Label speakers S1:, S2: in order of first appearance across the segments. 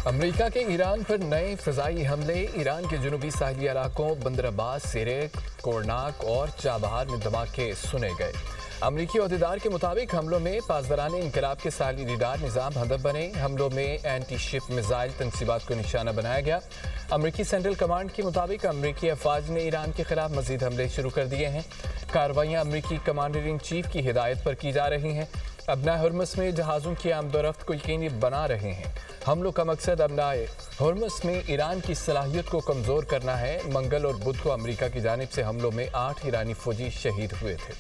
S1: America के Iran पर नए फ़िज़ाई हमले। ईरान के जनूबी साहली इलाकों बंदर अब्बास, सिरेक, कोरनाक और चाबहार में धमाके सुने गए। अमरीकी अहदेदार के मुताबिक हमलों में पासदारान इनकलाब के साहली रडार निज़ाम हदफ बने। हमलों में एंटी शिप मिसाइल तनसीबात को निशाना बनाया गया। अमरीकी सेंट्रल कमांड के मुताबिक अमरीकी अफवाज ने ईरान के खिलाफ मजीद हमले शुरू कर दिए हैं। कार्रवाइयाँ अमरीकी कमांडर इन चीफ की हिदायत पर की जा रही हैं। अबना हुर्मुज़ में जहाज़ों की आमदोरफ्त को यकीनी बना रहे हैं। हमलों का मकसद अबना हुर्मुज़ में ईरान की सलाहियत को कमज़ोर करना है। मंगल और बुध को अमरीका की जानिब से हमलों में 8 ईरानी फौजी शहीद हुए थे।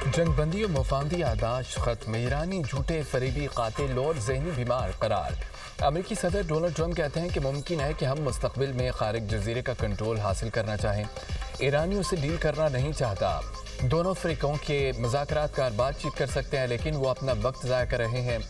S1: जंगबंदी और मुफाहमती यादाश्त खत्म। ईरानी झूठे फरेबी कातिल और जहनी बीमार करार। अमेरिकी सदर डोनाल्ड ट्रंप कहते हैं कि मुमकिन है कि हम मुस्तकबिल में खारिज जजीरे का कंट्रोल हासिल करना चाहें। ईरानियों से डील करना नहीं चाहता। दोनों फ़रीकों के मुज़ाकरात कार बातचीत कर सकते हैं, लेकिन वो अपना वक्त ज़ाया कर रहे हैं।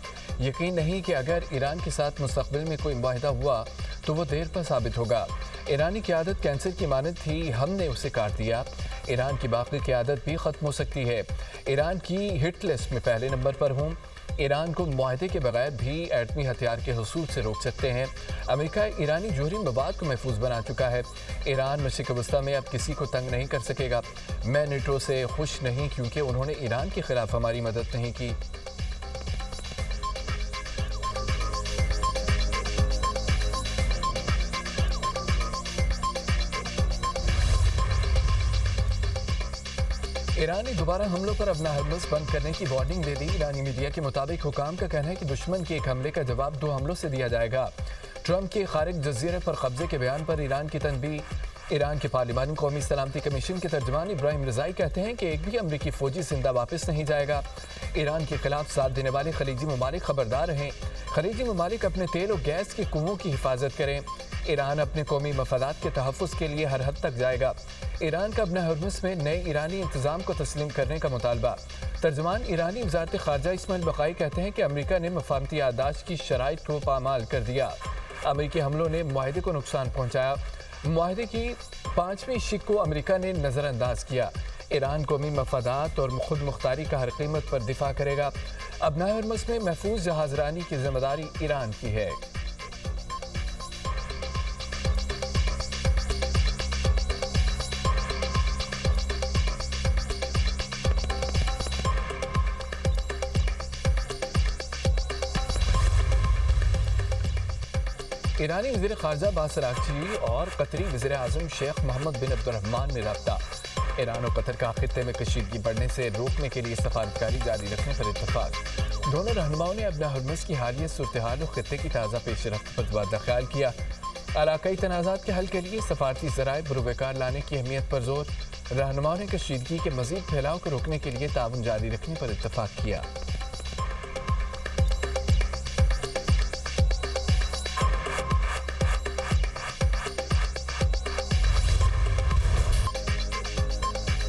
S1: यकीन नहीं कि अगर ईरान के साथ मुस्तकबिल में कोई मुआहिदा हुआ तो वो देर पर साबित होगा। ईरानी क़यादत कैंसर की मानद थी, हमने उसे काट दिया। ईरान की बाकी क़यादत भी ख़त्म हो सकती है। ईरान की हिट लिस्ट में पहले नंबर पर हूँ। ईरान को मुआहदे के बगैर भी एटमी हथियार के हुसूल से रोक सकते हैं। अमेरिका ईरानी जोहरी मवाद को महफूज बना चुका है। ईरान मशरिक़ वस्ता में अब किसी को तंग नहीं कर सकेगा। मैं नेटो से खुश नहीं क्योंकि उन्होंने ईरान के खिलाफ हमारी मदद नहीं की। ईरान ने दोबारा हमलों पर अपना हुर्मुज़ बंद करने की वार्निंग दे दी। ईरानी मीडिया के मुताबिक हुकाम का कहना है कि दुश्मन के एक हमले का जवाब 2 हमलों से दिया जाएगा। ट्रंप के खारिज जजीरे पर कब्जे के बयान पर ईरान की तनबीह। ईरान के पार्लिमानी कौमी सलामती कमीशन के तर्जमान इब्राहिम रज़ाई कहते हैं कि एक भी अमरीकी फौजी जिंदा वापस नहीं जाएगा। ईरान के खिलाफ साथ देने वाले खलीजी ममालिक खबरदार रहें। खलीजी ममालिक अपने तेल और गैस की कुओं की हिफाजत करें। ईरान अपने कौमी मफादात के तहफ़्फ़ुज़ के लिए हर हद तक जाएगा। ईरान का अपना हुर्मुज़ में नए ईरानी इंतज़ाम को तस्लीम करने का मुतालबा। तर्जमान ईरानी वज़ारत ख़ारजा इस्माइल बक़ाई कहते हैं कि अमरीका ने मुफ़ाहमती यादाश्त की शराइत को पामाल कर दिया। अमरीकी हमलों ने मुआहदे को नुकसान पहुँचाया। मुआहदे की 5वीं शिक को अमरीका ने नज़रअंदाज किया। ईरान कौमी मफादात और खुद मुख्तारी का हर कीमत पर दिफा करेगा। अबना हुर्मुज़ में महफूज जहाज़रानी की जिम्मेदारी ईरान की है। ईरानी वज़ीर ख़ारजा अब्बास अराग़ची और कतरी वज़ीर आज़म शेख मोहम्मद बिन अब्दुर्रहमान ने रब्ता। ईरान और कतर का खित्ते में कशीदगी बढ़ने से रोकने के लिए सफारतकारी जारी रखने पर इत्तफ़ाक़। दोनों रहनुमाओं ने अपना हुर्मुज़ की हालिया सूरत-ए-हाल और खित्ते की ताज़ा पेशरफ्त पर तबादला ख्याल किया। इलाक़ाई तनाज़ात के हल के लिए सफारती ज़राए बरूबकार लाने की अहमियत पर जोर। रहनुमाओं ने कशीदगी के मज़ीद फैलाव को रोकने के लिए ताउन जारी रखने पर इत्तफ़ाक़ किया।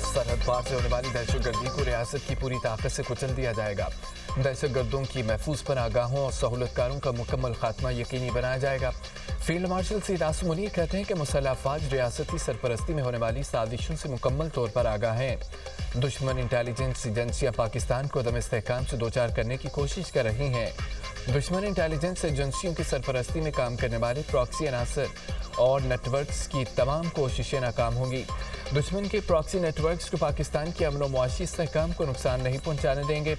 S1: सरहद पार से होने वाली दहशतगर्दी को रियासत की पूरी ताकत से कुचल दिया जाएगा। दहशतगर्दों की महफूज पनाहगाहों और सहूलतकारों का मुकम्मल खात्मा यकीनी बनाया जाएगा। फील्ड मार्शल सैयद आसिम मुनीर कहते हैं कि मुसल्लह अफवाज रियासती सरपरस्ती में होने वाली साजिशों से मुकम्मल तौर पर आगाह हैं। दुश्मन इंटेलिजेंस एजेंसियाँ पाकिस्तान को अदम इस्तेहकाम से दो चार करने की कोशिश कर रही हैं। दुश्मन इंटेलिजेंस एजेंसियों की सरपरस्ती में काम करने वाले प्रॉक्सी अनासर और नेटवर्क्स की तमाम कोशिशें नाकाम होंगी। दुश्मन के प्रॉक्सी नेटवर्क्स को पाकिस्तान के अमन व मुआशी इस्तेहकाम को नुकसान नहीं पहुंचाने देंगे।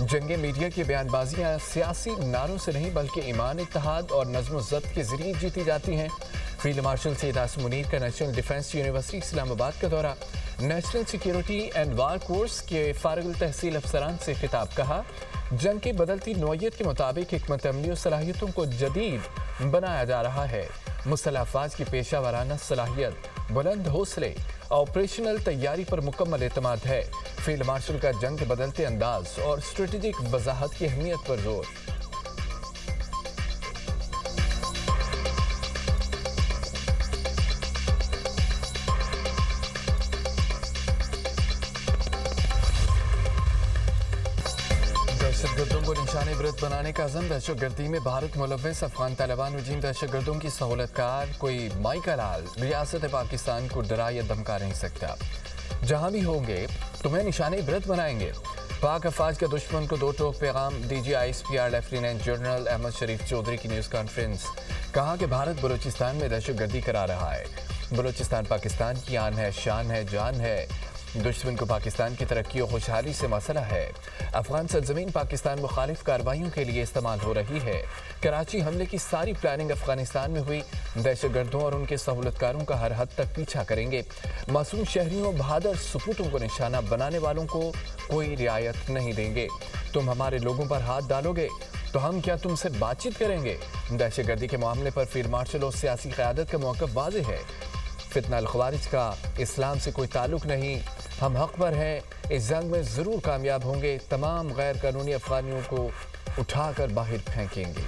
S1: जंगे मीडिया की बयानबाजियाँ सियासी नारों से नहीं बल्कि ईमान, इत्तेहाद और नज़्म ज़ब्त के ज़रिए जीती जाती हैं। फील्ड मार्शल सैयद आसिम मुनीर का नेशनल डिफेंस यूनिवर्सिटी इस्लामाबाद का दौरा। National security and war course के फारिग तहसील अफसरान से खिताब। कहा, जंग की बदलती नौइयत के मुताबिक हिकमत अमली और सलाहियतों को जदीद बनाया जा रहा है। मुसल्लह अफवाज की पेशा वाराना सलाहियत, बुलंद हौसले, ऑपरेशनल तैयारी पर मुकम्मल एतमाद है। फील्ड मार्शल का जंग के बदलते अंदाज और स्ट्रेटेजिक वजाहत की अहमियत पर जोर। दहशतगर्दों को निशाने इबरत बनाने का अज़म। दहशतगर्दी में भारत मुलव्वस अफगान तालिबान रजीम दहशतगर्दों की सहूलतकार कोई माइकल आल रियासत पाकिस्तान को डरा या धमका नहीं सकता। जहां भी होंगे तुम्हें निशाने इबरत बनाएंगे। पाक अफवाज के दुश्मन को दो टोक पैगाम। DGISPR लेफ्टिनेंट जनरल अहमद शरीफ चौधरी की न्यूज़ कॉन्फ्रेंस। कहा कि भारत बलूचिस्तान में दहशतगर्दी करा रहा है। बलूचिस्तान पाकिस्तान की आन है, शान है, जान है। दुश्मन को पाकिस्तान की तरक्की और खुशहाली से मसला है। अफगान सरजमीन पाकिस्तान मुखालिफ कार्रवाइयों के लिए इस्तेमाल हो रही है। कराची हमले की सारी प्लानिंग अफगानिस्तान में हुई। दहशतगर्दों और उनके सहूलतकारों का हर हद तक पीछा करेंगे। मासूम शहरियों, बहादुर सपूतों को निशाना बनाने वालों को कोई रियायत नहीं देंगे। तुम हमारे लोगों पर हाथ डालोगे तो हम क्या तुमसे बातचीत करेंगे? दहशतगर्दी के मामले पर फील्ड मार्शल और सियासी क़यादत का मौक़िफ़ वाज़ेह है। फितना अल-ख़वारिज का इस्लाम से कोई ताल्लुक़ नहीं। हम हक़ पर हैं, इस जंग में ज़रूर कामयाब होंगे। तमाम गैर कानूनी अफ़गानियों को उठाकर बाहर फेंकेंगे।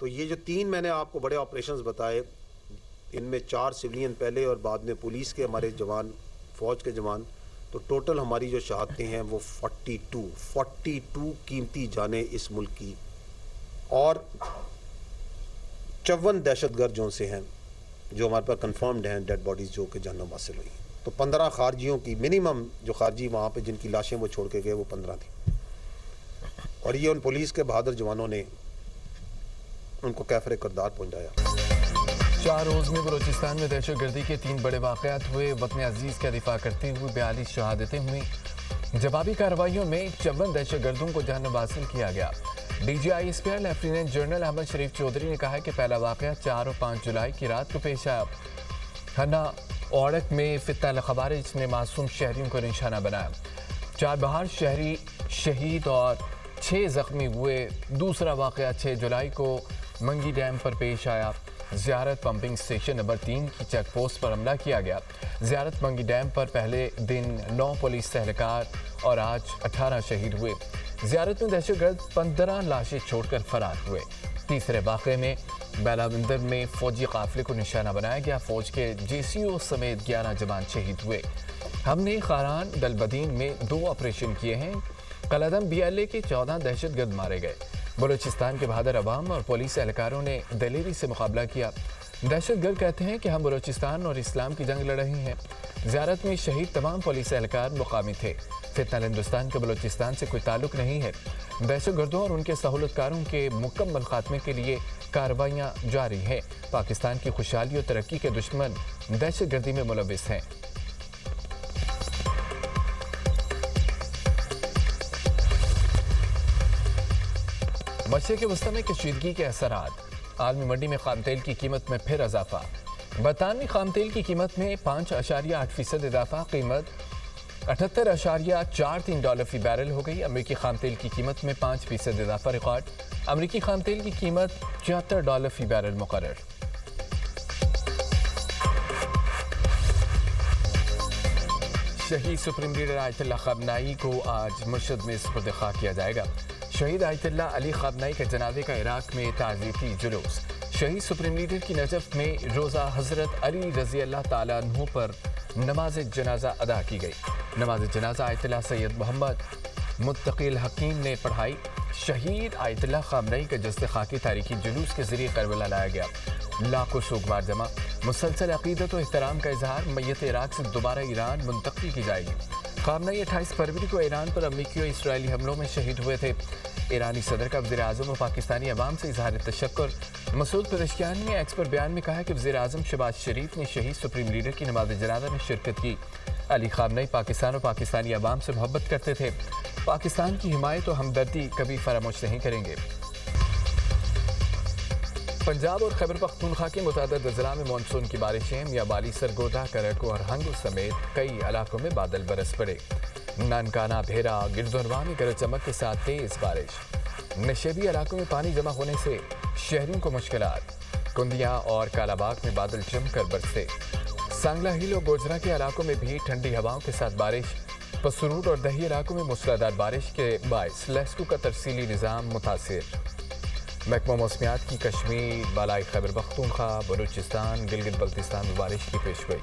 S2: तो ये जो 3 मैंने आपको बड़े ऑपरेशंस बताए, इनमें 4 सिविलियन पहले और बाद में पुलिस के हमारे जवान, फ़ौज के जवान, तो टोटल हमारी जो शहादतें हैं वो 42 कीमती जानें इस मुल्क की, और 54 दहशतगर्द जो से हैं जो हमारे पास कंफर्म्ड हैं डेड बॉडीज़ जो कि जहन्नम हासिल हुई। तो 15 खारजियों की मिनिमम जो खारजी वहाँ पे जिनकी लाशें वो छोड़ के गए वो 15 थी, और ये उन पुलिस के बहादुर जवानों ने उनको कैफरे करदार पहुँचाया।
S1: 4 रोज़ में बलूचिस्तान में दहशतगर्दी के 3 बड़े वाक़यात हुए। वतन अजीज़ का दिफा करते हुए 42 शहादतें हुई। जवाबी कार्रवाइयों में 54 दहशतगर्दों को जहन्नम हासिल किया गया। DGISPR लेफ्टिनेंट जनरल अहमद शरीफ चौधरी ने कहा है कि पहला वाक़या 4 और 5 जुलाई की रात को पेश आया। हन्ना औड़क में फितना अल-ख़वारिज ने मासूम शहरियों को निशाना बनाया। 4 बहार शहरी शहीद और 6 ज़ख्मी हुए। दूसरा वाक़या 6 जुलाई को मंगी डैम पर पेश आया। ज़ियारत पंपिंग स्टेशन नंबर 3 की चेक पोस्ट पर हमला किया गया। ज़ियारत मंगी डैम पर पहले दिन 9 पुलिस एहलकार और आज 18 शहीद हुए। ज़ियारत में दहशतगर्द 15 लाशें छोड़कर फरार हुए। तीसरे वाक़े में बैलाविंदर में फ़ौजी काफ़िले को निशाना बनाया गया। फ़ौज के JCO समेत 11 जवान शहीद हुए। हमने खारान दलबदीन में 2 ऑपरेशन किए हैं। कलदम BLA के 14 दहशतगर्द मारे गए। बलूचिस्तान के बहादुर अवाम और पुलिस एहलकारों ने दलेरी से मुकाबला किया। दहशतगर्द कहते हैं कि हम बलूचिस्तान और इस्लाम की जंग लड़ रहे हैं। ज़ियारत में शहीद तमाम पुलिस एहलकार मुकामी थे। फितना हिंदुस्तान के बलूचिस्तान से कोई ताल्लुक़ नहीं है। दहशतगर्दों और उनके सहूलतकारों के मुकम्मल खात्मे के लिए कार्रवाइयाँ जारी हैं। पाकिस्तान की खुशहाली और तरक्की के दुश्मन दहशतगर्दी में मुलविस हैं। मशरिक़ वस्ती में कशीदगी के असरात। आलमी मंडी में खाम तेल की कीमत में फिर इजाफा। बरतानवी खाम तेल की कीमत में 5.8% इजाफा। कीमत $78.43 फी बैरल हो गई। अमरीकी खाम तेल की कीमत में 5% इजाफा रिकॉर्ड। अमरीकी खाम तेल की कीमत $74 फी बैरल मुकर्रर। शहीद सुप्रीम लीडर आयतुल्लाह खamenei को आज मशहद में सुपुर्द खाक किया जाएगा। शहीद आयतुल्लाह अली खamenei के जनाजे का इराक में ताज़ियती जुलूस। शहीद सुप्रीम लीडर की नजफ में रोज़ा हज़रत अली रज़ी अल्लाह ताला अन्हु पर नमाज जनाजा अदा की गई। नमाज जनाजा आयतुल्लाह सैयद मोहम्मद मुत्तक़िल हकीम ने पढ़ाई। शहीद आयतुल्लाह खamenei के जस्ते खाकी तारीखी जुलूस के जरिए करबला लाया गया। लाखों सोगवार जमा। मुसलसल अक़ीदत और एहतराम का इजहार। मैयत इराक से दोबारा ईरान मुंतकिल की जाएगी। खamenei 28 फरवरी को ईरान पर अमरीकी और इसराइली हमलों में शहीद हुए थे। ईरानी सदर का वज़ीर आज़म और पाकिस्तानी अवाम से इजहार तशक्कुर। मसूद पेज़ेशकियान ने एक्स पर बयान में कहा कि वज़ीर आज़म शहबाज शरीफ ने शहीद सुप्रीम लीडर की नमाज जनाजा में शिरकत की। अली खamenei पाकिस्तान और पाकिस्तानी अवाम से मोहब्बत करते थे। पाकिस्तान की हिमायत और हमदर्दी कभी फरामोश नहीं करेंगे। पंजाब और खैबर पख्तूनख्वा के मुतअद्दिद अज़ला में मानसून की बारिशें। मियाँवाली, सरगोदा, करक और हंगू समेत कई इलाकों में बादल बरस पड़े। ननकाना, भेरा, गिरदोनवा में गरज चमक के साथ तेज़ बारिश। नशेबी इलाकों में पानी जमा होने से शहरियों को मुश्किलात। कुंदिया और कालाबाग में बादल जमकर बरसे। सांगला हिल और गोजरा के इलाकों में भी ठंडी हवाओं के साथ बारिश। पसरूर और दही इलाकों में मूसलाधार बारिश के बायस लेस्कू का तरसीली निज़ाम मुतासिर। महकमा मौसमियात की कश्मीर, बालाई खैबर पख्तूनख्वा, बलूचिस्तान, गिलगित बल्तिस्तान में बारिश की पेशगोई।